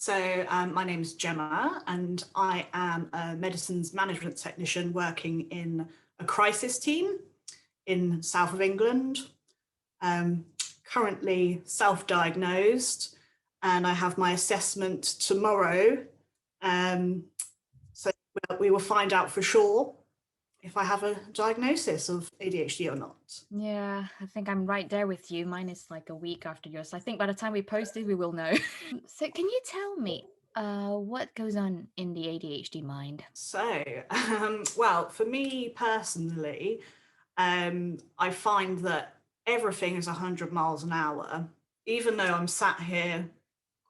My name is Gemma and I am a medicines management technician working in a crisis team in south of England. Currently self-diagnosed and I have my assessment tomorrow. So we will find out for sure if I have a diagnosis of ADHD or not. Yeah, I think I'm right there with you. Mine is like a week after yours. So I think by the time we post it, we will know. So can you tell me what goes on in the ADHD mind? Well, for me personally, I find that everything is 100 miles an hour, even though I'm sat here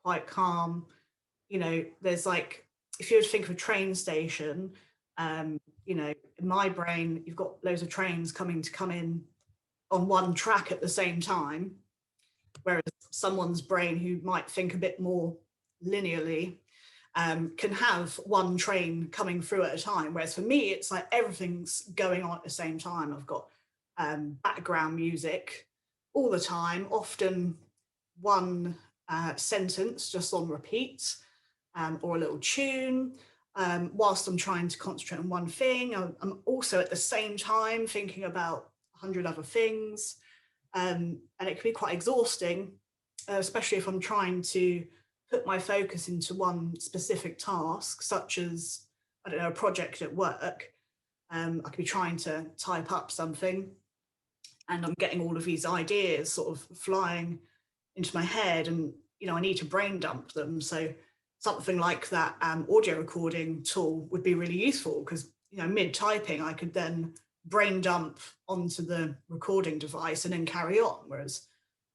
quite calm. There's like, if you were to think of a train station, in my brain, you've got loads of trains come in on one track at the same time, whereas someone's brain who might think a bit more linearly can have one train coming through at a time. Whereas for me, it's like everything's going on at the same time. I've got background music all the time, often one sentence just on repeat, or a little tune. Whilst I'm trying to concentrate on one thing, I'm also at the same time thinking about 100 other things. And it can be quite exhausting, especially if I'm trying to put my focus into one specific task, such as, I don't know, a project at work. I could be trying to type up something and I'm getting all of these ideas sort of flying into my head and, I need to brain dump them. So something like that audio recording tool would be really useful because, mid-typing, I could then brain dump onto the recording device and then carry on. Whereas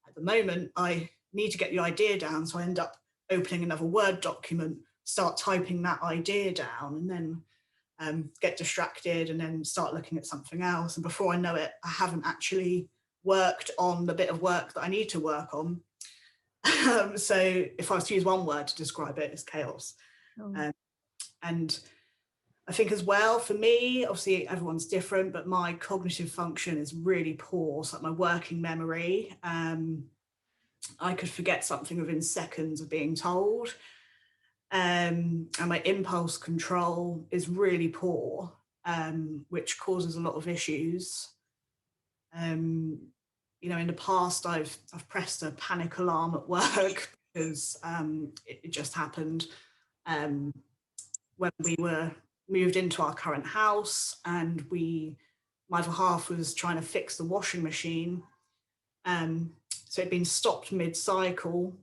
at the moment, I need to get the idea down. So I end up opening another Word document, start typing that idea down, and then get distracted and then start looking at something else. And before I know it, I haven't actually worked on the bit of work that I need to work on. So if I was to use one word to describe it, it's chaos. Oh. And I think as well, for me, obviously everyone's different, but my cognitive function is really poor. So like my working memory, I could forget something within seconds of being told. And my impulse control is really poor, which causes a lot of issues. In the past, I've pressed a panic alarm at work because it just happened when we were moved into our current house, and my other half was trying to fix the washing machine. So it'd been stopped mid-cycle,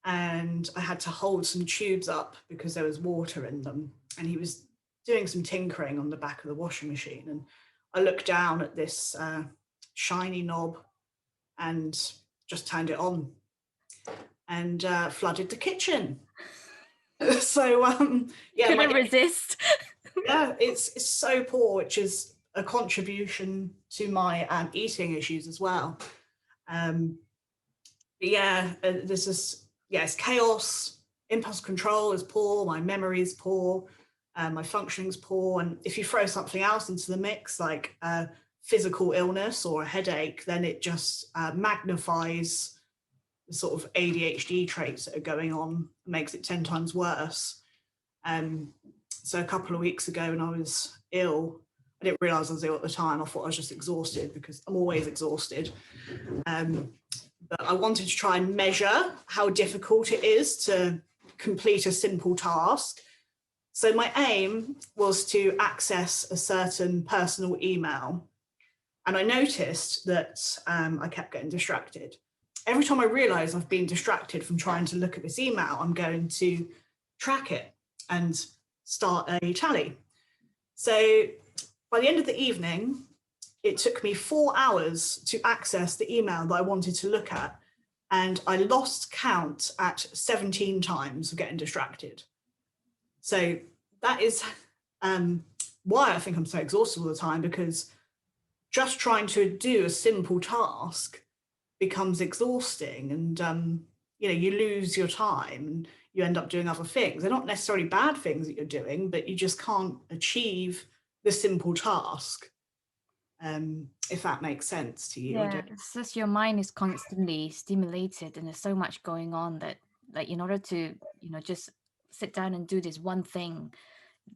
and I had to hold some tubes up because there was water in them. And he was doing some tinkering on the back of the washing machine. And I looked down at this shiny knob and just turned it on and flooded the kitchen. So Couldn't resist. Yeah, it's so poor, which is a contribution to my eating issues as well. It's chaos. Impulse control is poor. My memory is poor. My functioning's poor. And if you throw something else into the mix, like physical illness or a headache, then it just magnifies the sort of ADHD traits that are going on, makes it 10 times worse. So a couple of weeks ago when I was ill, I didn't realize I was ill at the time. I thought I was just exhausted because I'm always exhausted. But I wanted to try and measure how difficult it is to complete a simple task. So my aim was to access a certain personal email. And I noticed that I kept getting distracted. Every time I realize I've been distracted from trying to look at this email, I'm going to track it and start a tally. So by the end of the evening, it took me 4 hours to access the email that I wanted to look at. And I lost count at 17 times of getting distracted. So that is why I think I'm so exhausted all the time, because just trying to do a simple task becomes exhausting, and you lose your time and you end up doing other things. They're not necessarily bad things that you're doing, but you just can't achieve the simple task, if that makes sense to you. Yeah, it's just your mind is constantly stimulated and there's so much going on that like in order to, just sit down and do this one thing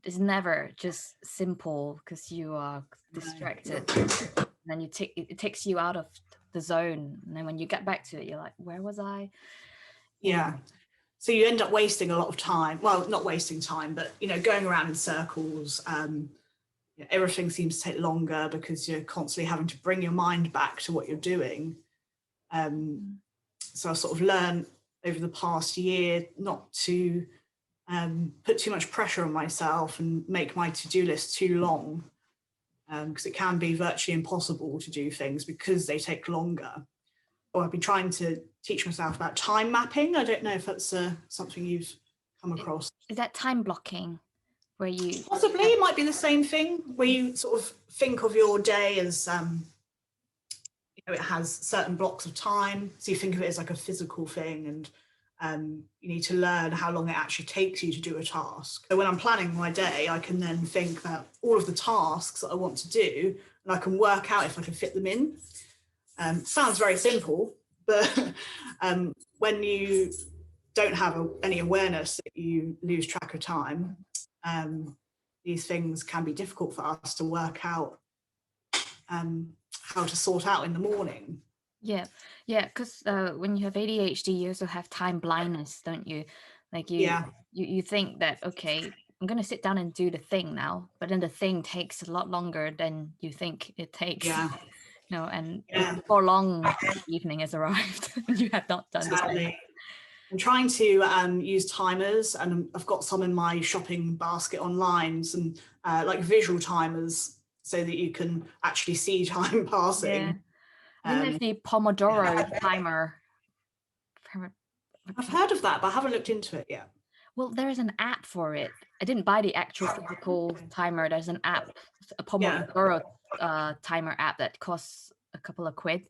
is never just simple because you are distracted. And then it takes you out of the zone. And then when you get back to it, you're like, where was I? Yeah. So you end up wasting a lot of time. Well, not wasting time, but, going around in circles. Everything seems to take longer because you're constantly having to bring your mind back to what you're doing. So I sort of learned over the past year not to put too much pressure on myself and make my to-do list too long, because it can be virtually impossible to do things because they take longer. Or I've been trying to teach myself about time mapping. I don't know if that's something you've come across. Is that time blocking? Where you possibly it might be the same thing, where you sort of think of your day as it has certain blocks of time, so you think of it as like a physical thing, and you need to learn how long it actually takes you to do a task. So when I'm planning my day, I can then think about all of the tasks that I want to do, and I can work out if I can fit them in. Sounds very simple, but when you don't have any awareness that you lose track of time, these things can be difficult for us to work out how to sort out in the morning. Yeah, because when you have ADHD, you also have time blindness, don't you? Like you think that, okay, I'm going to sit down and do the thing now, but then the thing takes a lot longer than you think it takes. Yeah. And before long, the evening has arrived and you have not done this. I'm trying to use timers, and I've got some in my shopping basket online, some like visual timers, so that you can actually see time passing. Yeah. I think there's the Pomodoro timer. I've heard of that, but I haven't looked into it yet. Well, there's an app for it. I didn't buy the actual physical timer. There's an app, a Pomodoro timer app that costs a couple of quid.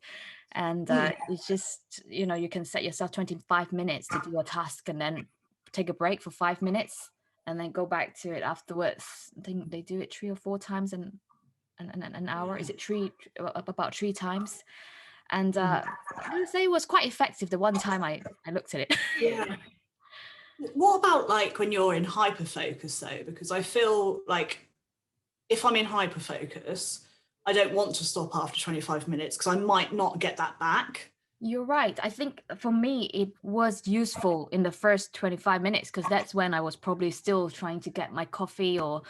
And it's just, you can set yourself 25 minutes to do a task and then take a break for 5 minutes and then go back to it afterwards. I think they do it 3 or 4 times in an hour. Is it about 3 times? And I would say it was quite effective the one time I looked at it. Yeah. What about like when you're in hyperfocus though? Because I feel like if I'm in hyperfocus, I don't want to stop after 25 minutes because I might not get that back. You're right. I think for me, it was useful in the first 25 minutes because that's when I was probably still trying to get my coffee or,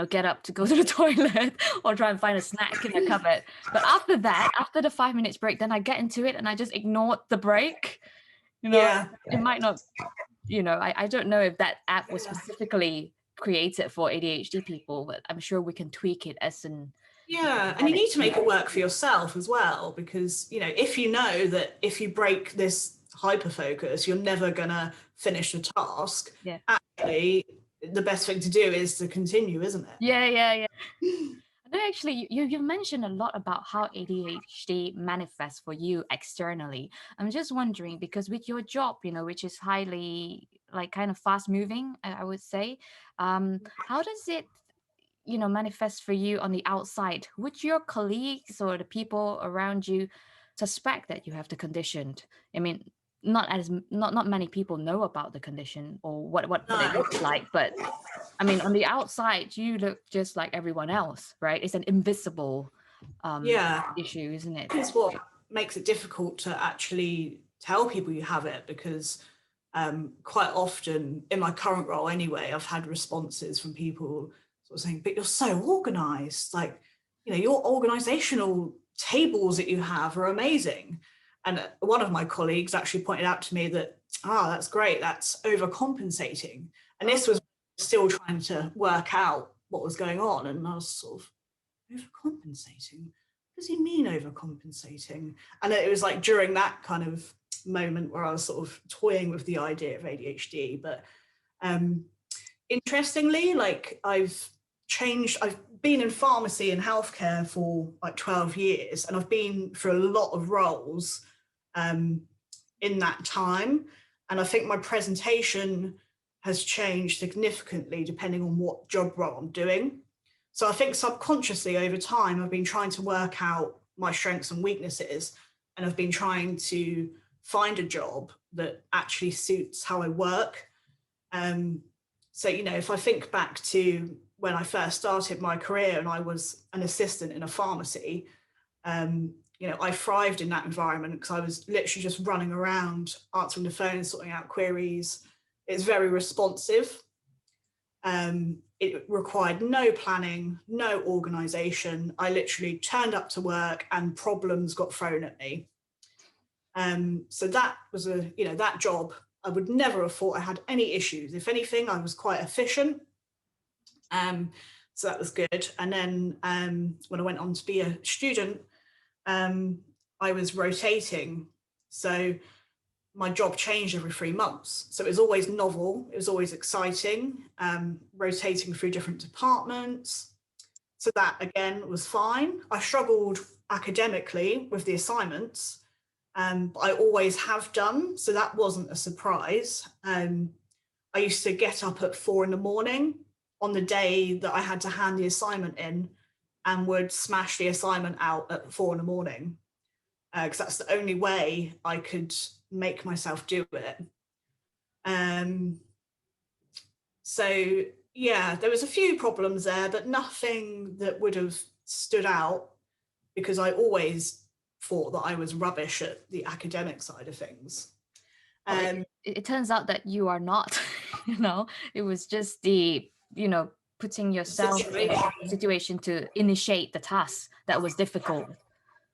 get up to go to the toilet or try and find a snack in the cupboard. But after that, after the 5 minutes break, then I get into it and I just ignored the break. It might not, I don't know if that app was specifically created for ADHD people, but I'm sure we can tweak it as an... Yeah, and you need to make it work for yourself as well, because, if you know that if you break this hyperfocus, you're never going to finish the task, actually, the best thing to do is to continue, isn't it? Yeah. No, actually, you mentioned a lot about how ADHD manifests for you externally. I'm just wondering, because with your job, which is highly, like, kind of fast moving, I would say, how does it manifest for you on the outside? Would your colleagues or the people around you suspect that you have the condition? I mean, not many people know about the condition or what it looks like, but I mean, on the outside, you look just like everyone else, right? It's an invisible issue, isn't it? It's what makes it difficult to actually tell people you have it, because quite often, in my current role anyway, I've had responses from people sort of saying, but you're so organized, like, your organizational tables that you have are amazing. And one of my colleagues actually pointed out to me that, that's great, that's overcompensating. And this was still trying to work out what was going on. And I was sort of, overcompensating? What does he mean overcompensating? And it was like during that kind of moment where I was sort of toying with the idea of ADHD. But interestingly, like I've been in pharmacy and healthcare for like 12 years, and I've been through a lot of roles in that time. And I think my presentation has changed significantly depending on what job role I'm doing. So I think subconsciously over time, I've been trying to work out my strengths and weaknesses, and I've been trying to find a job that actually suits how I work. So, you know, if I think back to when I first started my career and I was an assistant in a pharmacy, you know, I thrived in that environment because I was literally just running around, answering the phone, sorting out queries. It's very responsive. It required no planning, no organization. I literally turned up to work and problems got thrown at me. So that was that job, I would never have thought I had any issues. If anything, I was quite efficient. So that was good. And then when I went on to be a student, I was rotating. So my job changed every 3 months. So it was always novel. It was always exciting, rotating through different departments. So that, again, was fine. I struggled academically with the assignments, but I always have done. So that wasn't a surprise. I used to get up at 4 a.m. on the day that I had to hand the assignment in, and would smash the assignment out at 4 a.m. Because that's the only way I could make myself do it. So yeah, there was a few problems there, but nothing that would have stood out, because I always thought that I was rubbish at the academic side of things. Well, it turns out that you are not. You know, it was just the, you know, putting yourself in a situation to initiate the task that was difficult.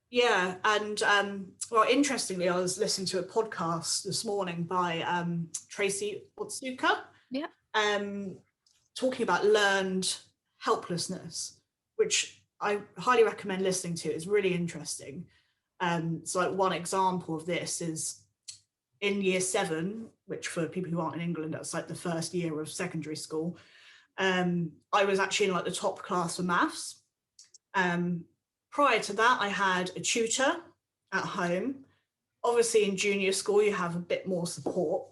Yeah, and well, interestingly, I was listening to a podcast this morning by Tracy Otsuka, Yeah. talking about learned helplessness, which I highly recommend listening to. It's really interesting. So like one example of this is in year 7, which for people who aren't in England, that's like the first year of secondary school. I was actually in like the top class for maths. Prior to that, I had a tutor at home. Obviously, in junior school, you have a bit more support.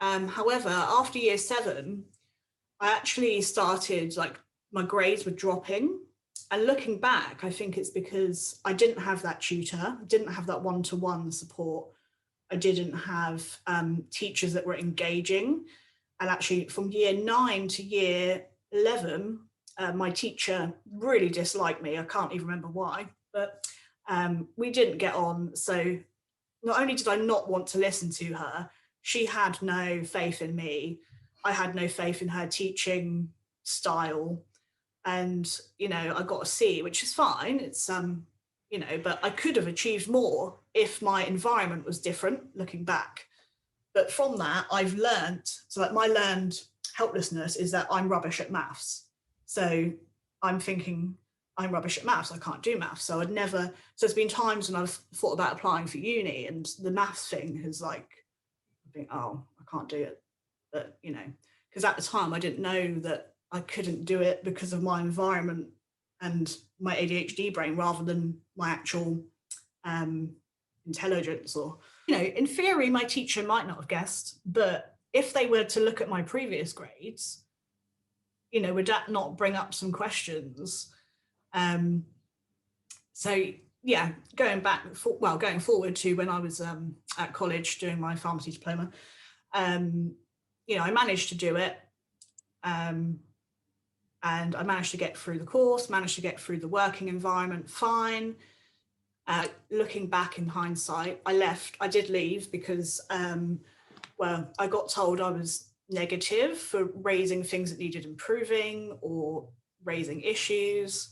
However, after year 7, I actually started, like, my grades were dropping. And looking back, I think it's because I didn't have that tutor, didn't have that one-to-one support. I didn't have teachers that were engaging. And actually, from year 9 to year 11, my teacher really disliked me. I can't even remember why, but we didn't get on. So not only did I not want to listen to her, she had no faith in me. I had no faith in her teaching style. And, you know, I got a C, which is fine. It's, you know, but I could have achieved more if my environment was different, looking back. But from that, I've learned, so like my learned helplessness is that I'm rubbish at maths. So I'm thinking I'm rubbish at maths. I can't do maths. So there's been times when I've thought about applying for uni, and the maths thing has like, I think, oh, I can't do it. But, you know, because at the time I didn't know that I couldn't do it because of my environment and my ADHD brain rather than my actual intelligence. Or, you know, in theory, my teacher might not have guessed, but if they were to look at my previous grades, you know, would that not bring up some questions? So yeah, going forward to when I was at college doing my pharmacy diploma, you know, I managed to do it. And I managed to get through the course, managed to get through the working environment fine. Looking back in hindsight, I did leave because, well, I got told I was negative for raising things that needed improving or raising issues,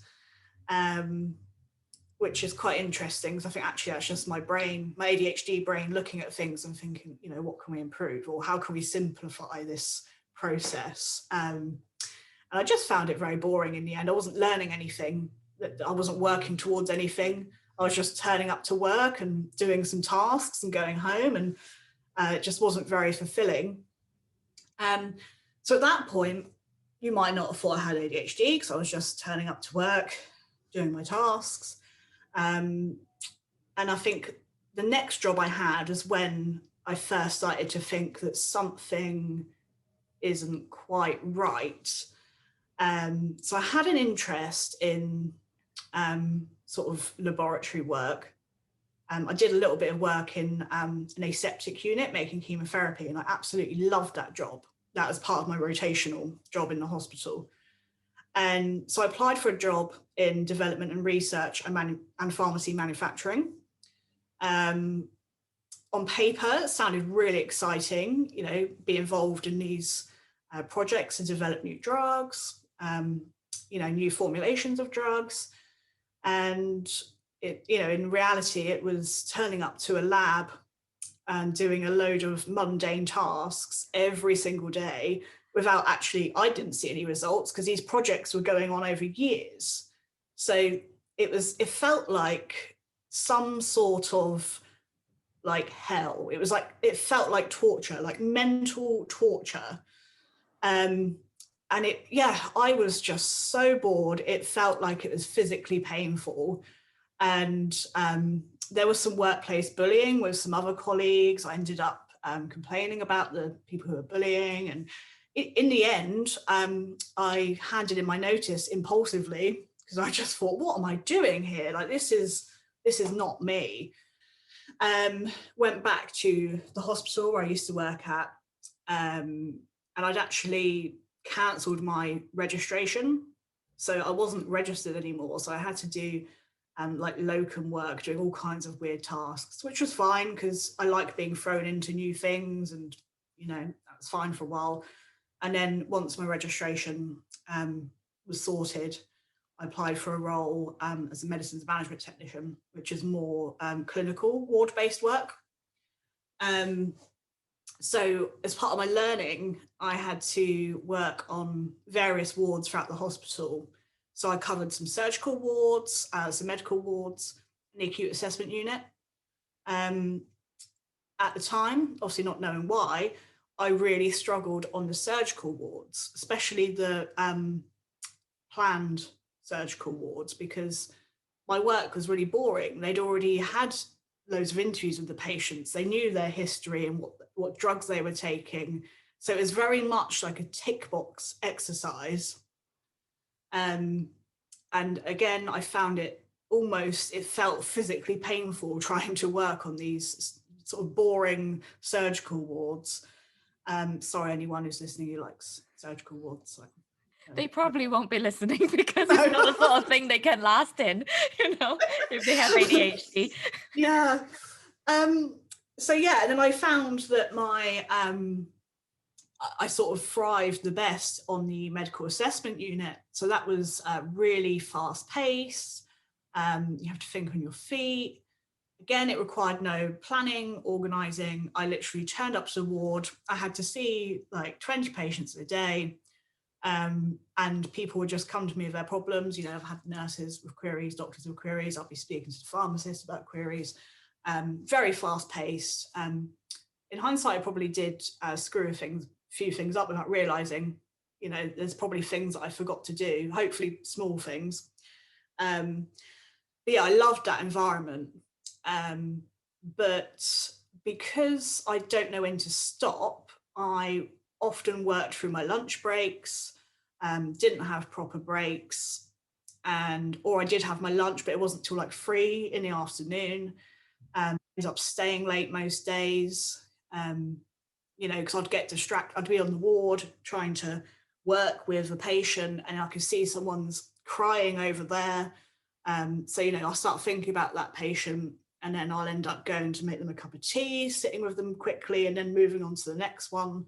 which is quite interesting, because I think actually that's just my brain, my ADHD brain, looking at things and thinking, you know, what can we improve, or how can we simplify this process? And I just found it very boring in the end. I wasn't learning anything, I wasn't working towards anything. I was just turning up to work and doing some tasks and going home, and it just wasn't very fulfilling. So at that point, you might not have thought I had ADHD because I was just turning up to work, doing my tasks. And I think the next job I had is when I first started to think that something isn't quite right. So I had an interest in sort of laboratory work. I did a little bit of work in an aseptic unit making chemotherapy, and I absolutely loved that job. That was part of my rotational job in the hospital. And so I applied for a job in development and research and pharmacy manufacturing. On paper, it sounded really exciting, be involved in these projects to develop new drugs, new formulations of drugs. And in reality, it was turning up to a lab and doing a load of mundane tasks every single day without I didn't see any results because these projects were going on over years. So it felt like some sort of like hell. It felt like torture, like mental torture. And I was just so bored. It felt like it was physically painful. And there was some workplace bullying with some other colleagues. I ended up complaining about the people who were bullying. And in the end, I handed in my notice impulsively because I just thought, what am I doing here? Like, this is not me. Went back to the hospital where I used to work at, and I'd actually cancelled my registration. So I wasn't registered anymore. So I had to do like locum work, doing all kinds of weird tasks, which was fine because I like being thrown into new things, and that was fine for a while. And then once my registration was sorted, I applied for a role as a medicines management technician, which is more clinical ward-based work. So as part of my learning, I had to work on various wards throughout the hospital. So I covered some surgical wards, some medical wards, and the acute assessment unit. At the time, obviously not knowing why, I really struggled on the surgical wards, especially the planned surgical wards, because my work was really boring. They'd already had loads of interviews with the patients. They knew their history and what drugs they were taking. So it was very much like a tick box exercise. And again, I found it felt physically painful trying to work on these sort of boring surgical wards. Sorry, anyone who's listening who likes surgical wards. They probably won't be listening because it's not the sort of thing they can last in, if they have ADHD. Yeah. So yeah, and then I found that I sort of thrived the best on the medical assessment unit. So that was really fast paced. You have to think on your feet. Again, it required no planning, organising. I literally turned up to the ward. I had to see like 20 patients a day. And people would just come to me with their problems. I've had nurses with queries, doctors with queries. I'll be speaking to the pharmacist about queries. Very fast paced. In hindsight, I probably did screw a few things up without realizing, there's probably things that I forgot to do, hopefully small things. But yeah, I loved that environment. But because I don't know when to stop, I often worked through my lunch breaks, didn't have proper breaks, or I did have my lunch, but it wasn't till like 3 in the afternoon. Ended up staying late most days, because I'd get distracted. I'd be on the ward trying to work with a patient, and I could see someone's crying over there. So I'll start thinking about that patient, and then I'll end up going to make them a cup of tea, sitting with them quickly, and then moving on to the next one.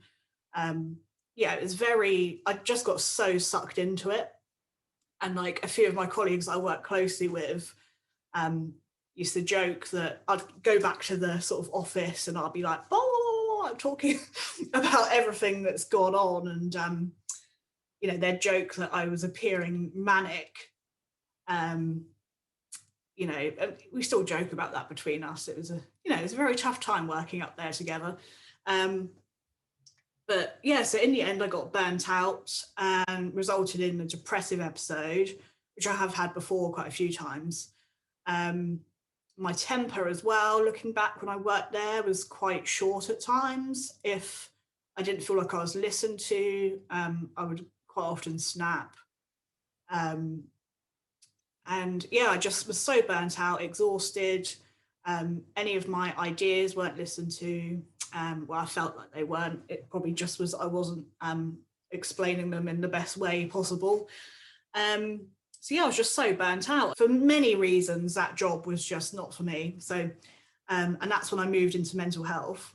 It was I just got so sucked into it. And like a few of my colleagues I work closely with used to joke that I'd go back to the sort of office and I'd be like, I'm talking about everything that's gone on. And, they'd joke that I was appearing manic. We still joke about that between us. It was it was a very tough time working up there together. But yeah, so in the end, I got burnt out and resulted in a depressive episode, which I have had before quite a few times. My temper as well, looking back when I worked there, was quite short at times. If I didn't feel like I was listened to, I would quite often snap. And yeah, I just was so burnt out, exhausted. Any of my ideas weren't listened to. Well, I felt like they weren't. It probably just was I wasn't explaining them in the best way possible. So yeah, I was just so burnt out. For many reasons, that job was just not for me. So, and that's when I moved into mental health.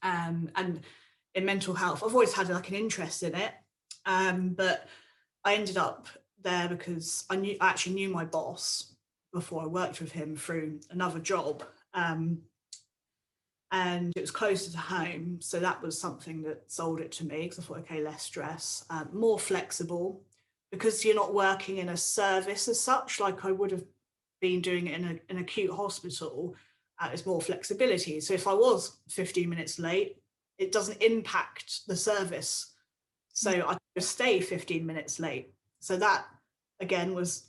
And in mental health, I've always had like an interest in it. But I ended up there because I actually knew my boss before I worked with him through another job. And it was closer to home. So that was something that sold it to me because I thought, okay, less stress, more flexible, because you're not working in a service as such, like I would have been doing it in an acute hospital. There's more flexibility. So if I was 15 minutes late, it doesn't impact the service. So I could just stay 15 minutes late. So that, again, was,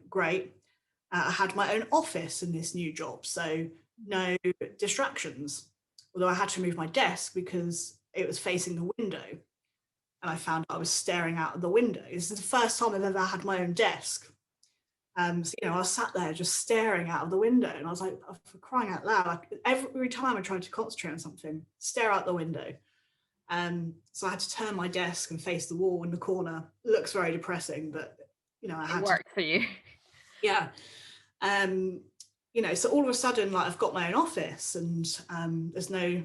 great. I had my own office in this new job, so no distractions. Although I had to move my desk because it was facing the window. And I found I was staring out of the window. This is the first time I've ever had my own desk. So, I was sat there just staring out of the window, and I was like, oh, for crying out loud, like every time I tried to concentrate on something, stare out the window. So I had to turn my desk and face the wall in the corner. It looks very depressing, but I had It worked for you. Yeah. So all of a sudden, like I've got my own office, and there's no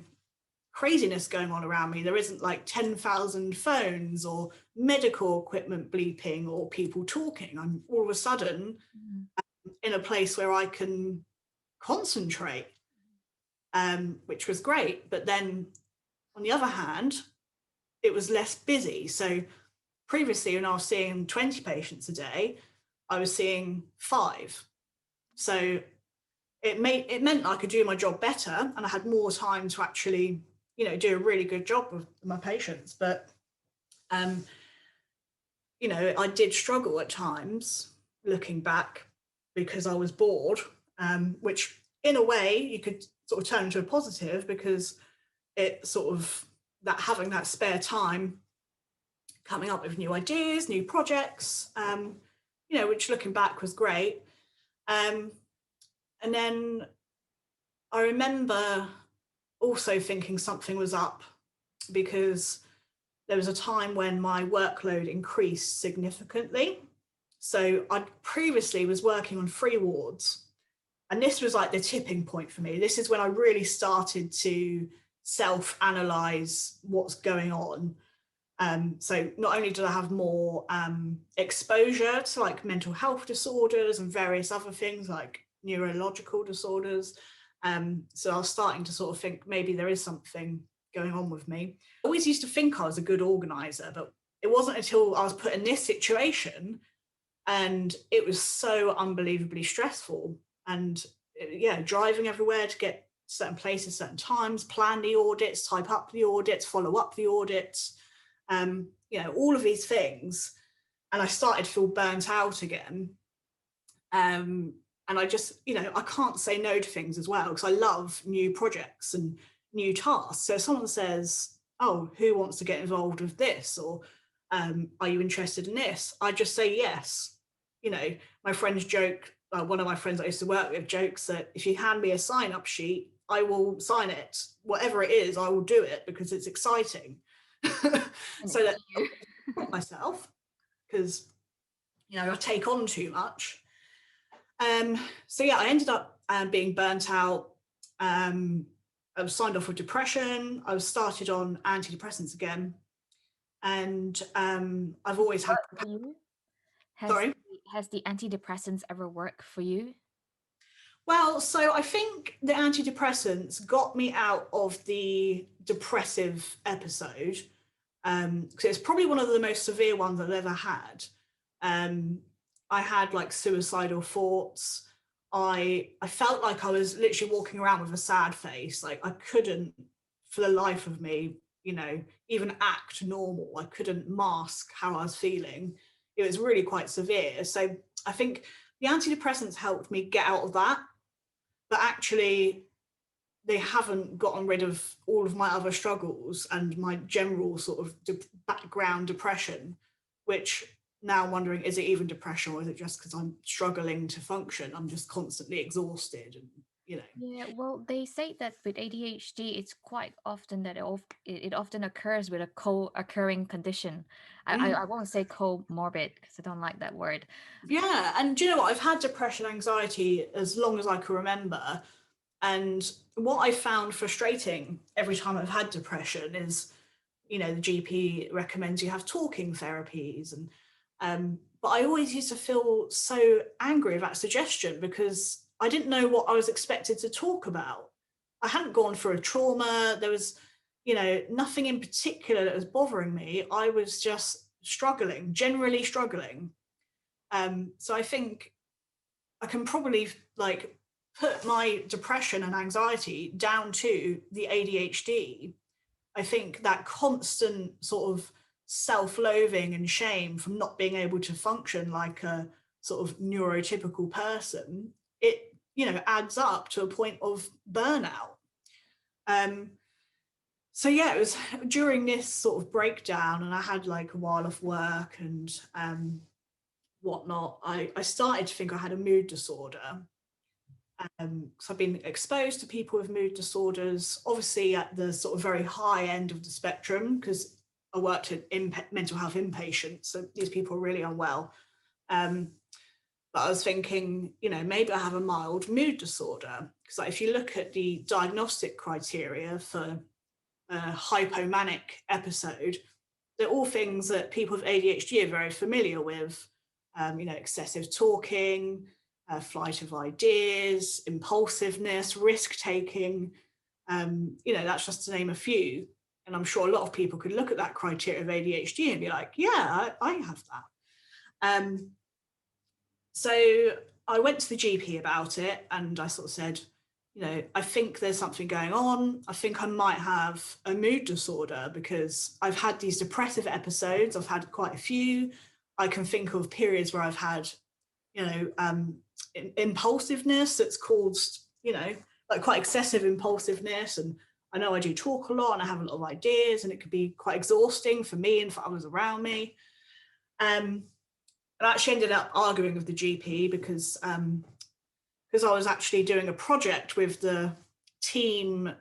craziness going on around me. There isn't like 10,000 phones or medical equipment bleeping or people talking. I'm all of a sudden in a place where I can concentrate, which was great. But then on the other hand, it was less busy. So previously, when I was seeing 20 patients a day, I was seeing 5. So it meant I could do my job better, and I had more time to actually, do a really good job with my patients. But, I did struggle at times looking back because I was bored, which in a way you could sort of turn into a positive, because it sort of that having that spare time, coming up with new ideas, new projects, which looking back was great. And then I remember also thinking something was up, because there was a time when my workload increased significantly. So I previously was working on 3 wards, and this was like the tipping point for me. This is when I really started to self-analyze what's going on. So not only did I have more exposure to like mental health disorders and various other things like neurological disorders, so I was starting to sort of think maybe there is something going on with me. I always used to think I was a good organizer, but it wasn't until I was put in this situation, and it was so unbelievably stressful. And driving everywhere to get certain places, certain times, plan the audits, type up the audits, follow up the audits, all of these things. And I started to feel burnt out again. And I just, I can't say no to things as well, because I love new projects and new tasks. So if someone says, oh, who wants to get involved with this? Or are you interested in this? I just say yes. My friends joke, one of my friends I used to work with jokes that if you hand me a sign-up sheet, I will sign it. Whatever it is, I will do it because it's exciting. So that I don't myself, because, I take on too much. So yeah, I ended up being burnt out. I was signed off with depression. I was started on antidepressants again. And I've always had... For you? Sorry? Has the antidepressants ever worked for you? Well, so I think the antidepressants got me out of the depressive episode, because it's probably one of the most severe ones I've ever had. I had like suicidal thoughts. I felt like I was literally walking around with a sad face. Like I couldn't, for the life of me, even act normal. I couldn't mask how I was feeling. It was really quite severe. So I think the antidepressants helped me get out of that, but actually they haven't gotten rid of all of my other struggles and my general sort of background depression, which now I'm wondering, is it even depression, or is it just because I'm struggling to function? I'm just constantly exhausted. you know. Yeah, well, they say that with ADHD, it's quite often that it often occurs with a co-occurring condition. I won't say comorbid because I don't like that word. Yeah, and do you know what? I've had depression, anxiety as long as I can remember. And what I found frustrating every time I've had depression is, you know, the GP recommends you have talking therapies. But I always used to feel so angry about suggestion because I didn't know what I was expected to talk about. I hadn't gone through a trauma. There was, you know, nothing in particular that was bothering me. I was just struggling, generally struggling. So I think I can probably like put my depression and anxiety down to the ADHD. I think that constant sort of self-loathing and shame from not being able to function like a sort of neurotypical person, it, you know, adds up to a point of burnout. Um, so yeah, it was during this sort of breakdown, and I had like a while off work and whatnot. I started to think I had a mood disorder. So I've been exposed to people with mood disorders, obviously at the sort of very high end of the spectrum, because I worked in mental health inpatients, so these people are really unwell. Um, but I was thinking, you know, maybe I have a mild mood disorder, because like, if you look at the diagnostic criteria for a hypomanic episode, they're all things that people with ADHD are very familiar with. You know, excessive talking, flight of ideas, impulsiveness, risk taking. You know, that's just to name a few. And I'm sure a lot of people could look at that criteria of ADHD and be like, yeah, I have that. Um, so I went to the GP about it and I sort of said, you know, I think there's something going on. I think I might have a mood disorder because I've had these depressive episodes. I've had quite a few. I can think of periods where I've had, you know, impulsiveness that's caused, you know, like quite excessive impulsiveness. And I know I do talk a lot and I have a lot of ideas, and it could be quite exhausting for me and for others around me. I actually ended up arguing with the GP because I was actually doing a project with the team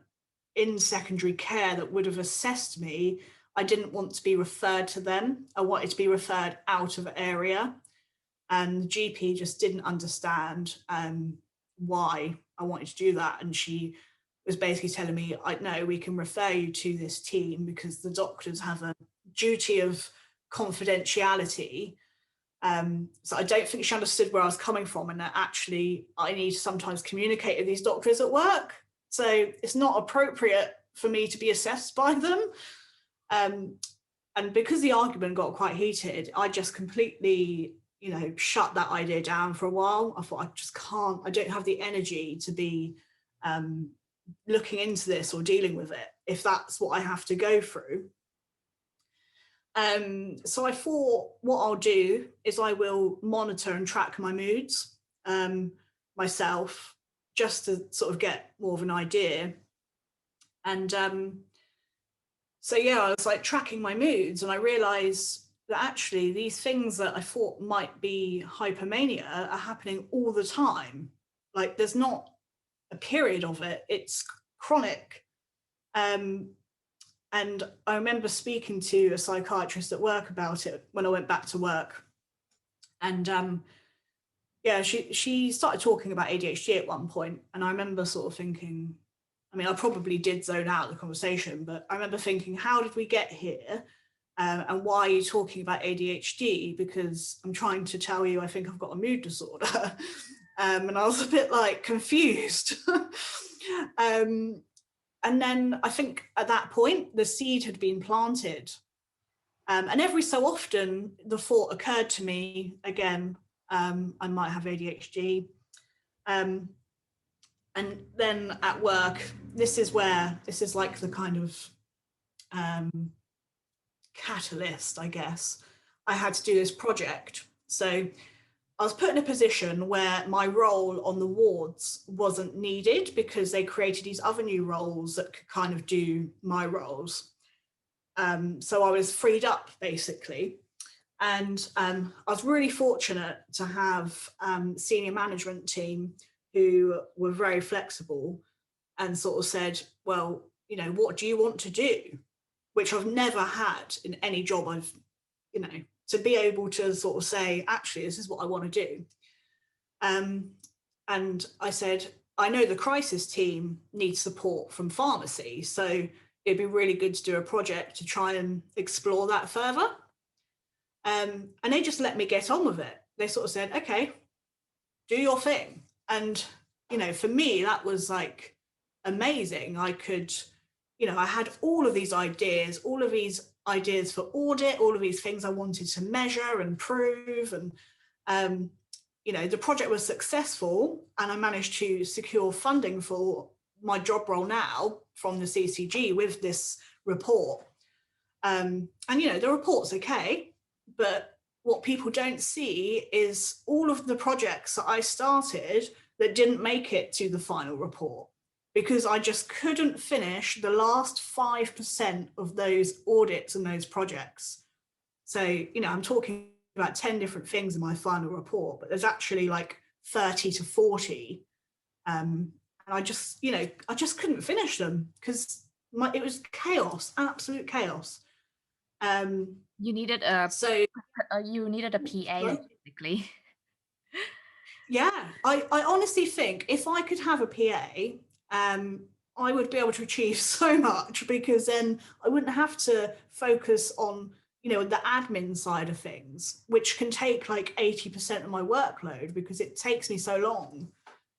in secondary care that would have assessed me. I didn't want to be referred to them. I wanted to be referred out of area. And the GP just didn't understand why I wanted to do that. And she was basically telling me, I know we can refer you to this team because the doctors have a duty of confidentiality. So I don't think she understood where I was coming from, and that actually I need to sometimes communicate with these doctors at work. So it's not appropriate for me to be assessed by them. And because the argument got quite heated, I just completely, you know, shut that idea down for a while. I thought, I just can't, I don't have the energy to be looking into this or dealing with it if that's what I have to go through. So I thought what I'll do is I will monitor and track my moods myself, just to sort of get more of an idea. And so yeah, I was like tracking my moods, and I realized that actually these things that I thought might be hypomania are happening all the time. Like there's not a period of it, it's chronic. And I remember speaking to a psychiatrist at work about it when I went back to work. And yeah, she started talking about ADHD at one point, and I remember sort of thinking, I mean, I probably did zone out the conversation, but I remember thinking, how did we get here? And why are you talking about ADHD? Because I'm trying to tell you, I think I've got a mood disorder. And I was a bit like confused. And then I think at that point, the seed had been planted. And every so often, the thought occurred to me again, I might have ADHD. And then at work, this is like the kind of catalyst, I guess. I had to do this project. So I was put in a position where my role on the wards wasn't needed because they created these other new roles that could kind of do my roles. So I was freed up basically. And I was really fortunate to have senior management team who were very flexible and sort of said, well, you know, what do you want to do? Which I've never had in any job I've, you know, to be able to sort of say, actually, this is what I want to do. And I said, I know the crisis team needs support from pharmacy, so it'd be really good to do a project to try and explore that further. And they just let me get on with it. They sort of said, okay, do your thing. And, you know, for me, that was like amazing. I could, you know, I had all of these ideas for audit, all of these things I wanted to measure and prove. And, you know, the project was successful and I managed to secure funding for my job role now from the CCG with this report. And, you know, the report's okay, but what people don't see is all of the projects that I started that didn't make it to the final report because I just couldn't finish the last 5% of those audits and those projects. So, you know, I'm talking about 10 different things in my final report, but there's actually like 30 to 40. And I just, you know, I just couldn't finish them because it was chaos, absolute chaos. You needed you needed a PA basically. Yeah, I honestly think if I could have a PA, I would be able to achieve so much because then I wouldn't have to focus on, you know, the admin side of things, which can take like 80% of my workload because it takes me so long.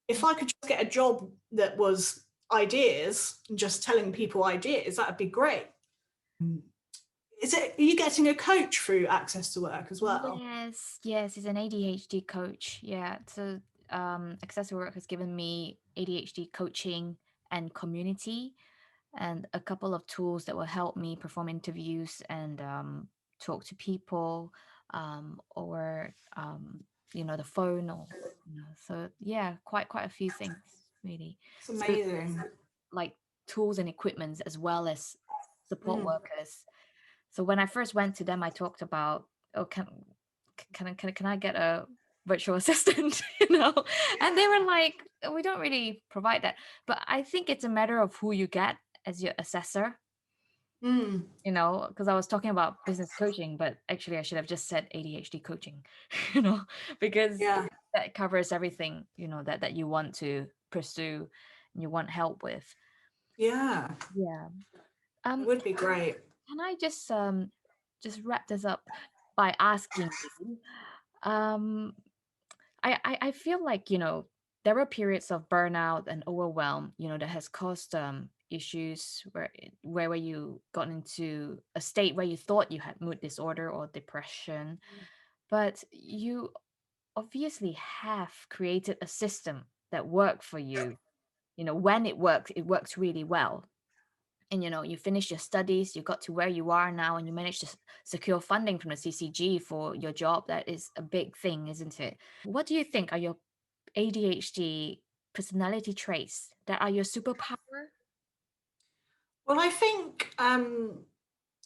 If I could just get a job that was ideas and just telling people ideas, that'd be great. Are you getting a coach through Access to Work as well? Yes, he's an ADHD coach. Yeah, so Access to Work has given me ADHD coaching and community, and a couple of tools that will help me perform interviews and talk to people, or you know, the phone, or you know, so yeah, quite a few things really. It's So amazing. like tools and equipments as well as support Mm. workers. So when I first went to them, I talked about, oh, can I get a virtual assistant, you know? And they were like, we don't really provide that. But I think it's a matter of who you get as your assessor, Mm. you know, because I was talking about business coaching, but actually I should have just said ADHD coaching, you know, because Yeah, that covers everything, you know, that you want to pursue and you want help with. yeah, Yeah. it Um, would be great. can I just wrap this up by asking you, um, I feel like, you know, there were periods of burnout and overwhelm, you know, that has caused issues where you got into a state where you thought you had mood disorder or depression, but you obviously have created a system that worked for you. You know, when it works really well. And you know, you finished your studies, you got to where you are now, and you managed to secure funding from the CCG for your job. That is a big thing, isn't it? What do you think are your ADHD personality traits that are your superpower? Well, I think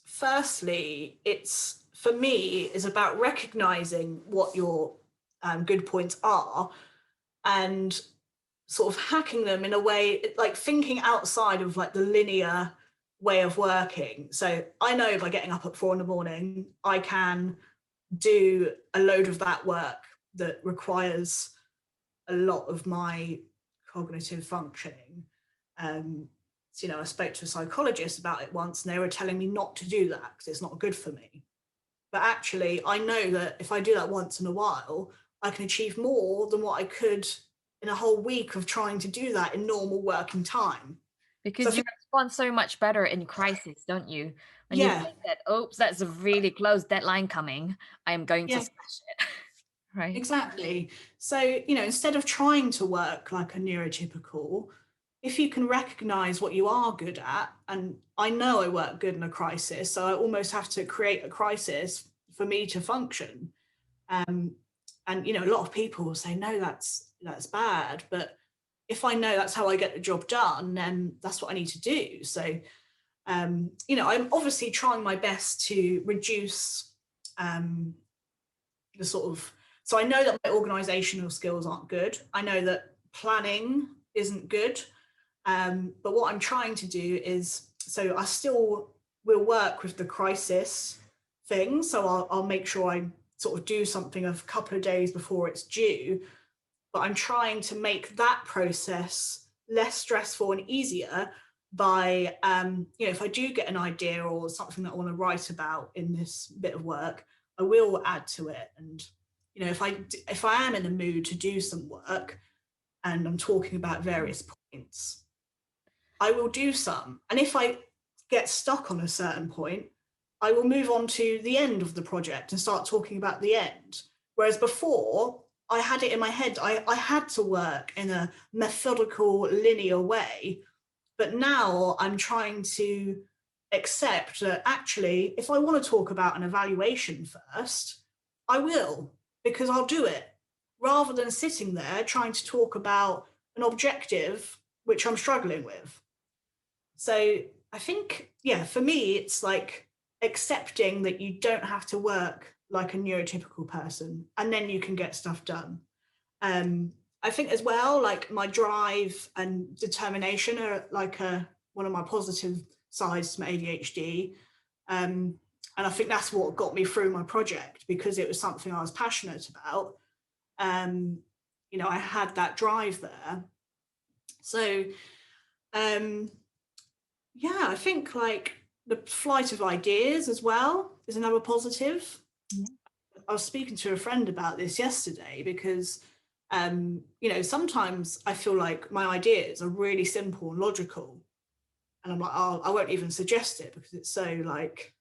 firstly, it's for me is about recognizing what your good points are and sort of hacking them in a way like thinking outside of like the linear way of working. So I know by getting up at 4 a.m, I can do a load of that work that requires a lot of my cognitive functioning. So, you know, I spoke to a psychologist about it once and they were telling me not to do that because it's not good for me. But actually, I know that if I do that once in a while, I can achieve more than what I could in a whole week of trying to do that in normal working time. So I Because you think, respond so much better in crisis, don't you? When you yeah, think that, oops, that's a really close deadline coming, I am going to yeah, smash it. Right? exactly. So, you know, instead of trying to work like a neurotypical, if you can recognize what you are good at, and I know I work good in a crisis, so I almost have to create a crisis for me to function. Um, and you know, a lot of people will say, no, that's bad. But if I know that's how I get the job done, then that's what I need to do. So, you know, I'm obviously trying my best to reduce the sort of, so I know that my organizational skills aren't good. I know that planning isn't good. But what I'm trying to do is, so I still will work with the crisis thing. So I'll make sure I sort of do something a couple of days before it's due. But I'm trying to make that process less stressful and easier by, if I do get an idea or something that I want to write about in this bit of work, I will add to it. And, if I am in a mood to do some work and I'm talking about various points, I will do some. And if I get stuck on a certain point, I will move on to the end of the project and start talking about the end. Whereas before, I had it in my head, I had to work in a methodical, linear way. But now I'm trying to accept that actually, if I want to talk about an evaluation first, I will, because I'll do it rather than sitting there trying to talk about an objective which I'm struggling with. So I think, yeah, for me, it's like accepting that you don't have to work like a neurotypical person and then you can get stuff done. I think as well, like my drive and determination are like one of my positive sides to my ADHD. And I think that's what got me through my project because it was something I was passionate about. I had that drive there. So, yeah, I think like the flight of ideas as well is another positive. Yeah. I was speaking to a friend about this yesterday because, sometimes I feel like my ideas are really simple and logical. And I'm like, oh, I won't even suggest it because it's so like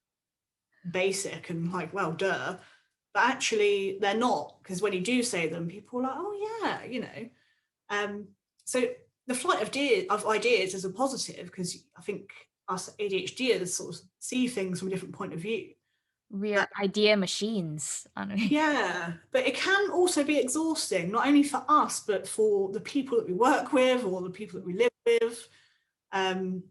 basic and like, well, duh. But actually, they're not, because when you do say them, people are like, oh, yeah. So the flight of ideas is a positive because I think us ADHDers sort of see things from a different point of view. We But are idea machines, aren't we? yeah, but it can also be exhausting, not only for us, but for the people that we work with or the people that we live with. Um,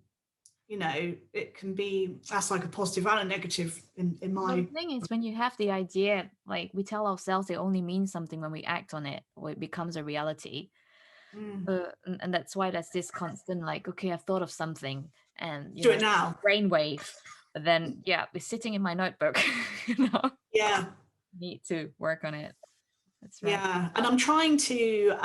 it can be, that's like a positive and a negative in Well, my. the thing is, when you have the idea, like we tell ourselves it only means something when we act on it or it becomes a reality. Mm, And that's why there's this constant, like, okay, I've thought of something and, do it now. brainwave. But then, yeah, we're sitting in my notebook, you know, Yeah. need to work on it. That's right. Yeah, and I'm trying to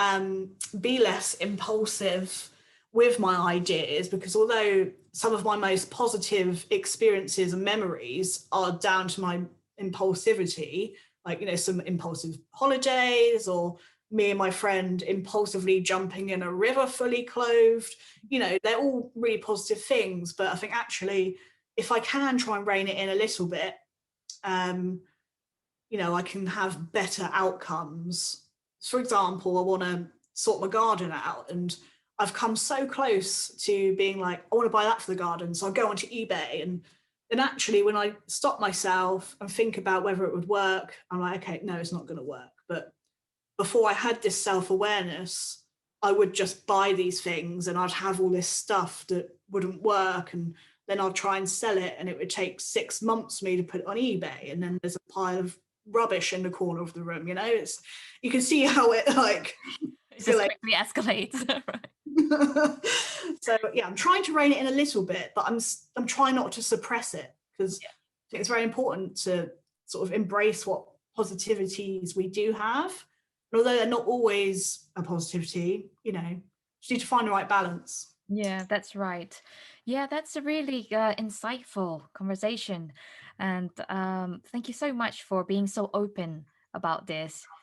be less impulsive with my ideas because although some of my most positive experiences and memories are down to my impulsivity, like, some impulsive holidays or me and my friend impulsively jumping in a river fully clothed, they're all really positive things. But I think actually, if I can try and rein it in a little bit, um, I can have better outcomes. For example, I want to sort my garden out and I've come so close to being like, I want to buy that for the garden. So I go onto eBay and then actually when I stop myself and think about whether it would work, I'm like, okay, no, it's not going to work. But before I had this self-awareness, I would just buy these things and I'd have all this stuff that wouldn't work. And then I'd try and sell it and it would take 6 months for me to put it on eBay. And then there's a pile of rubbish in the corner of the room, you can see how it like It just quickly escalates. Right. So yeah, I'm trying to rein it in a little bit, but I'm trying not to suppress it because I think it's very important to sort of embrace what positivities we do have. And although they're not always a positivity, just need to find the right balance. Yeah, that's right. Yeah, that's a really insightful conversation. And thank you so much for being so open about this.